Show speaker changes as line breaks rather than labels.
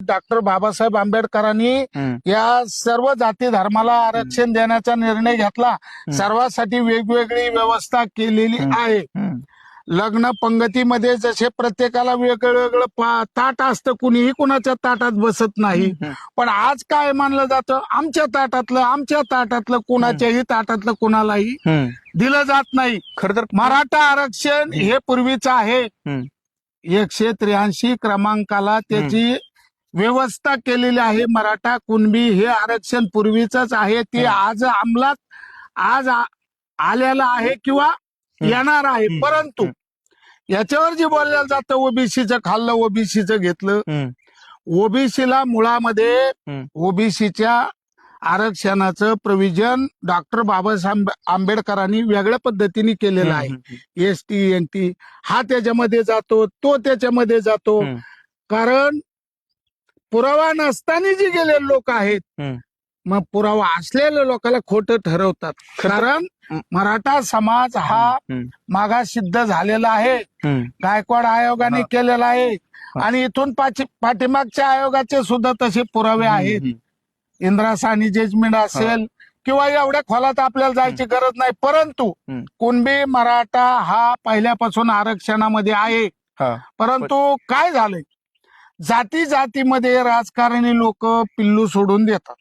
Doctor Babasaheb आंबेडकरांनी या सर्व जाती धर्माला आरक्षण देण्याचा निर्णय घेतला. सर्वांसाठी वेगवेगळी व्यवस्था केलेली आहे. लग्न पंगतीमध्ये जसे प्रत्येकाला वेगळं ताट असतं, कुणीही कुणाच्या ताटात बसत नाही. पण आज काय मानलं जातं, आमच्या ताटातलं कुणाच्याही ताटातलं कुणालाही दिलं जात नाही.
खर तर
मराठा आरक्षण हे पूर्वीचं आहे. 183 क्रमांकाला त्याची व्यवस्था केलेली आहे. मराठा कुणबी हे आरक्षण पूर्वीच आहे. ते आज अंमलात आलेलं आहे किंवा येणार आहे. परंतु याच्यावर जे बोललं जातं, ओबीसीचं खाल्लं, ओबीसीचं घेतलं. ओबीसीला मुळामध्ये ओबीसीच्या आरक्षणाचं प्रोव्हिजन डॉक्टर बाबासाहेब आंबेडकरांनी वेगळ्या पद्धतीने केलेलं आहे. एसटी एनटी हा त्याच्यामध्ये जातो, तो त्याच्यामध्ये जातो. कारण पुरावा नसताना जे गेलेले लोक आहेत, मग पुरावा असलेल्या लोकांना खोटं ठरवतात. कारण मराठा समाज हा मागासिद्ध झालेला आहे. गायकवाड आयोगाने केलेला आहे आणि इथून पाठीमागच्या आयोगाचे सुद्धा तसे पुरावे आहेत. इंदिरा साहनी जजमेंट असेल किंवा एवढ्या खोलात आपल्याला जायची गरज नाही. परंतु कुणबी मराठा हा पहिल्यापासून आरक्षणामध्ये आहे. परंतु काय झालंय, जातीमध्ये राजकारणी लोक पिल्लू सोडून देतात.